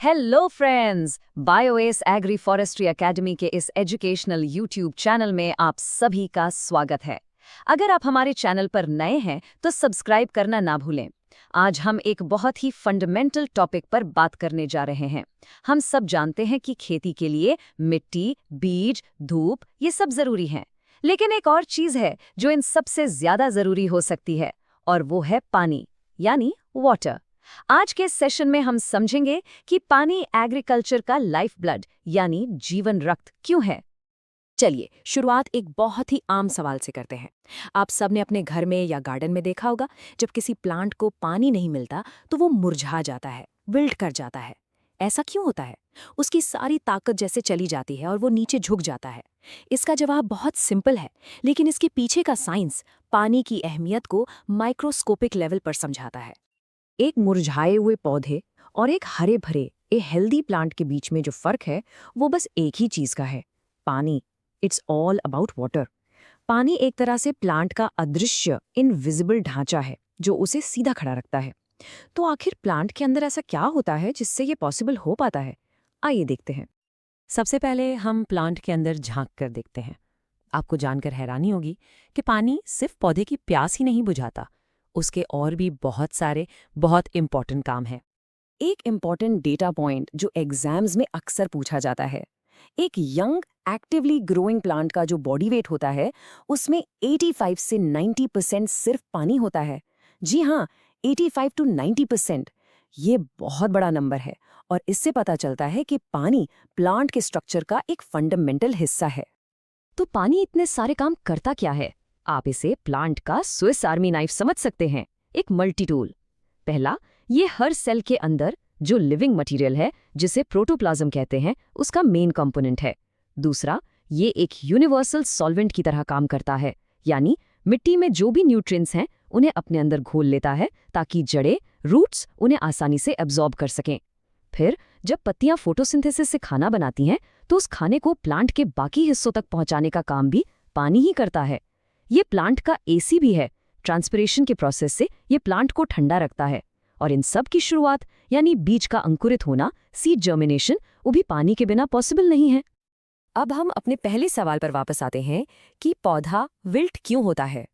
Hello friends, Bioss agri forestry academy के इस educational YouTube channel में आप सभी का स्वागत है। अगर आप हमारे चैनल पर नए हैं तो सब्सक्राइब करना ना भूलें। आज हम एक बहुत ही फंडामेंटल टॉपिक पर बात करने जा रहे हैं। हम सब जानते हैं कि खेती के लिए मिट्टी, बीज, धूप ये सब जरूरी हैं। लेकिन एक और चीज है जो इन सबसे ज्यादा जरूरी हो सकती है, और वो है पानी, यानी वाटर। आज के सेशन में हम समझेंगे कि पानी एग्रीकल्चर का लाइफ ब्लड यानी जीवन रक्त क्यों है। चलिए शुरुआत एक बहुत ही आम सवाल से करते हैं। आप सबने अपने घर में या गार्डन में देखा होगा, जब किसी प्लांट को पानी नहीं मिलता तो वो मुरझा जाता है, विल्ट कर जाता है। ऐसा क्यों होता है? उसकी सारी ताकत जैसे चली जाती है और वो नीचे झुक जाता है। इसका जवाब बहुत सिंपल है, लेकिन इसके पीछे का साइंस पानी की अहमियत को माइक्रोस्कोपिक लेवल पर समझाता है। एक मुरझाए हुए पौधे और एक हरे भरे हेल्दी प्लांट के बीच में जो फर्क है वो बस एक ही चीज का है, पानी। It's all about water. पानी एक तरह से प्लांट का अदृश्य इनविजिबल ढांचा है जो उसे सीधा खड़ा रखता है। तो आखिर प्लांट के अंदर ऐसा क्या होता है जिससे ये पॉसिबल हो पाता है? आइए देखते हैं। सबसे पहले हम प्लांट के अंदर झांक कर देखते हैं। आपको जानकर हैरानी होगी कि पानी सिर्फ पौधे की प्यास ही नहीं बुझाता, उसके और भी बहुत सारे बहुत इंपॉर्टेंट काम है। एक इंपॉर्टेंट डेटा पॉइंट जो एग्जाम्स में अक्सर पूछा जाता है, एक यंग एक्टिवली ग्रोइंग प्लांट का जो बॉडी वेट होता है उसमें 85 से 90% सिर्फ पानी होता है। जी हाँ, 85 to 90%। ये बहुत बड़ा नंबर है और इससे पता चलता है कि पानी प्लांट के स्ट्रक्चर का एक फंडामेंटल हिस्सा है। तो पानी इतने सारे काम करता क्या है? आप इसे प्लांट का स्विस आर्मी नाइफ समझ सकते हैं, एक मल्टी टूल। पहला, ये हर सेल के अंदर जो लिविंग मटेरियल है, जिसे प्रोटोप्लाज्म कहते हैं, उसका मेन कंपोनेंट है। दूसरा, ये एक यूनिवर्सल सॉल्वेंट की तरह काम करता है, यानी मिट्टी में जो भी न्यूट्रिएंट्स हैं उन्हें अपने अंदर घोल लेता है ताकि जड़ें, रूट्स उन्हें आसानी से एब्जॉर्ब कर सकें। फिर जब पत्तियां फोटोसिंथेसिस से खाना बनाती हैं तो उस खाने को प्लांट के बाकी हिस्सों तक पहुंचाने का काम भी पानी ही करता है। ये प्लांट का एसी भी है। ट्रांसपिरेशन के प्रोसेस से ये प्लांट को ठंडा रखता है। और इन सब की शुरुआत यानी बीज का अंकुरित होना, सीड जर्मिनेशन, वो भी पानी के बिना पॉसिबल नहीं है। अब हम अपने पहले सवाल पर वापस आते हैं कि पौधा विल्ट क्यों होता है।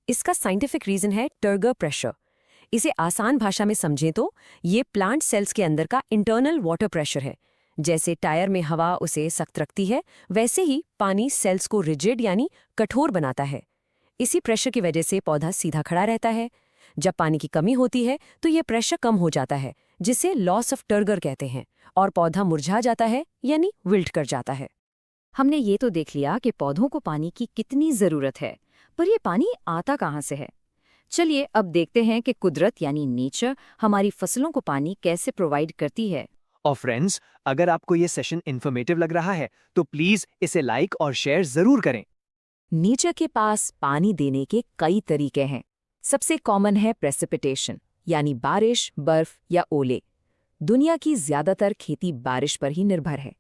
इसका साइंटिफिक रीजन है टर्गर प्रेशर। इसे आसान भाषा में समझें तो ये प्लांट सेल्स के अंदर का इंटरनल वाटर प्रेशर है। जैसे टायर में हवा उसे सख्त रखती है, वैसे ही पानी सेल्स को रिजिड यानी कठोर बनाता है। इसी प्रेशर की वजह से पौधा सीधा खड़ा रहता है। जब पानी की कमी होती है तो ये प्रेशर कम हो जाता है, जिसे लॉस ऑफ टर्गर कहते हैं, और पौधा मुरझा जाता है यानी विल्ट कर जाता है। हमने ये तो देख लिया कि पौधों को पानी की कितनी ज़रूरत है, पर ये पानी आता कहाँ से है? चलिए अब देखते हैं कि कुदरत यानी नेचर हमारी फसलों को पानी कैसे प्रोवाइड करती है। और फ्रेंड्स, अगर आपको ये सेशन इन्फॉर्मेटिव लग रहा है तो प्लीज इसे लाइक और शेयर जरूर करें। नेचर के पास पानी देने के कई तरीके हैं। सबसे कॉमन है प्रेसिपिटेशन, यानी बारिश, बर्फ या ओले। दुनिया की ज्यादातर खेती बारिश पर ही निर्भर है।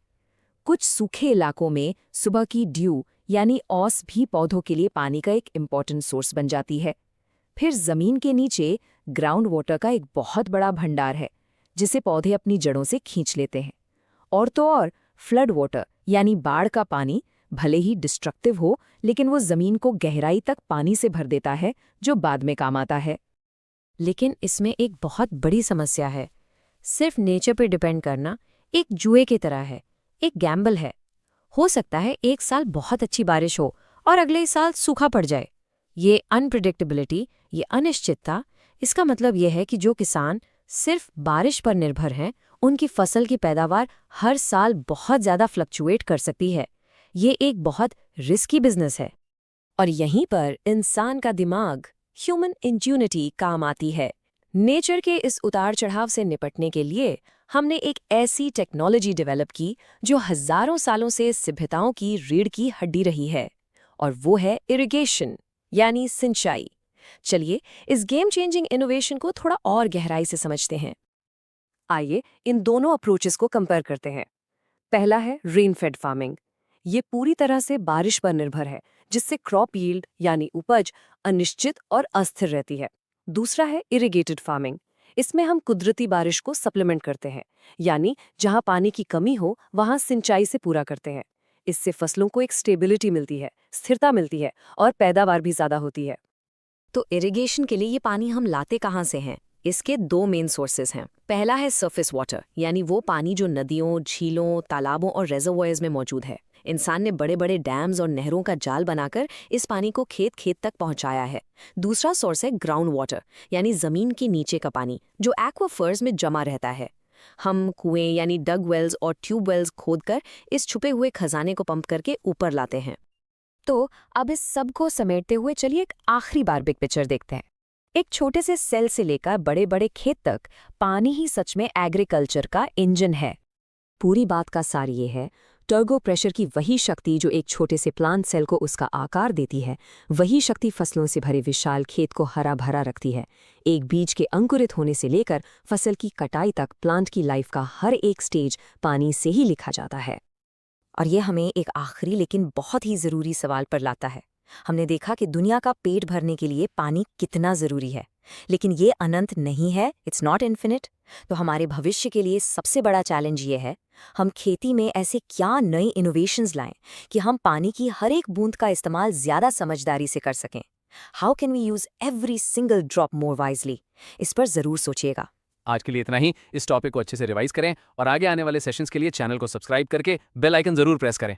कुछ सूखे इलाकों में सुबह की ड्यू यानी ओस भी पौधों के लिए पानी का एक इम्पॉर्टेंट सोर्स बन जाती है। फिर जमीन के नीचे ग्राउंड वाटर का एक बहुत बड़ा भंडार है, जिसे पौधे अपनी जड़ों से खींच लेते हैं। और तो और फ्लड वाटर यानी बाढ़ का पानी भले ही डिस्ट्रक्टिव हो, लेकिन वो जमीन को गहराई तक पानी से भर देता है, जो बाद में काम आता है। लेकिन इसमें एक बहुत बड़ी समस्या है। सिर्फ नेचर पर डिपेंड करना एक जुए की तरह है, एक गैम्बल है। हो सकता है एक साल बहुत अच्छी बारिश हो और अगले साल सूखा पड़ जाए। ये अनप्रिडिक्टेबिलिटी, ये अनिश्चितता, इसका मतलब यह है कि जो किसान सिर्फ बारिश पर निर्भर हैं, उनकी फसल की पैदावार हर साल बहुत ज़्यादा फ्लक्चुएट कर सकती है। ये एक बहुत रिस्की बिजनेस है। और यहीं पर इंसान का दिमाग, ह्यूमन इंट्यूनिटी, काम आती है। नेचर के इस उतार चढ़ाव से निपटने के लिए हमने एक ऐसी टेक्नोलॉजी डेवलप की जो हजारों सालों से सभ्यताओं की रीढ़ की हड्डी रही है, और वो है इरिगेशन यानी सिंचाई। चलिए इस गेम चेंजिंग इनोवेशन को थोड़ा और गहराई से समझते हैं। आइए इन दोनों अप्रोचेस को कंपेयर करते हैं। पहला है रेन फेड फार्मिंग। ये पूरी तरह से बारिश पर निर्भर है, जिससे क्रॉप यील्ड यानी उपज अनिश्चित और अस्थिर रहती है। दूसरा है इरिगेटेड फार्मिंग। इसमें हम कुदरती बारिश को सप्लीमेंट करते हैं, यानी जहां पानी की कमी हो वहां सिंचाई से पूरा करते हैं। इससे फसलों को एक स्टेबिलिटी मिलती है, स्थिरता मिलती है और पैदावार भी ज्यादा होती है। तो इरिगेशन के लिए ये पानी हम लाते कहाँ से हैं? इसके दो मेन सोर्सेज हैं। पहला है सरफेस वाटर, यानी वो पानी जो नदियों, झीलों, तालाबों और रेजर्वॉयर्स में मौजूद है। इंसान ने बड़े बड़े डैम्स और नहरों का जाल बनाकर इस पानी को खेत खेत तक पहुंचाया है। दूसरा सोर्स है ग्राउंड वाटर, यानी जमीन के नीचे का पानी जो एक्वाफर्स में जमा रहता है। हम कुएं यानी डग वेल्स और ट्यूब वेल्स खोदकर इस छुपे हुए खजाने को पंप करके ऊपर लाते हैं। तो अब इस सब को समेटते हुए चलिए एक आखिरी बार बिग पिक्चर देखते हैं। एक छोटे से सेल से लेकर बड़े बड़े खेत तक पानी ही सच में एग्रीकल्चर का इंजन है। पूरी बात का सार ये है, टर्बो प्रेशर की वही शक्ति जो एक छोटे से प्लांट सेल को उसका आकार देती है, वही शक्ति फसलों से भरे विशाल खेत को हरा भरा रखती है। एक बीज के अंकुरित होने से लेकर फसल की कटाई तक प्लांट की लाइफ का हर एक स्टेज पानी से ही लिखा जाता है। और ये हमें एक आखिरी लेकिन बहुत ही ज़रूरी सवाल पर लाता है। हमने देखा कि दुनिया का पेट भरने के लिए पानी कितना ज़रूरी है, लेकिन ये अनंत नहीं है, इट्स नॉट इन्फिनिट। तो हमारे भविष्य के लिए सबसे बड़ा चैलेंज ये है, हम खेती में ऐसे क्या नए इनोवेशंस लाएं कि हम पानी की हर एक बूंद का इस्तेमाल ज़्यादा समझदारी से कर सकें। How can we use every single drop more wisely? इस पर ज़रूर सोचिएगा। आज के लिए इतना ही। इस टॉपिक को अच्छे से रिवाइज करें और आगे आने वाले सेशंस के लिए चैनल को सब्सक्राइब करके बेल आइकन जरूर प्रेस करें।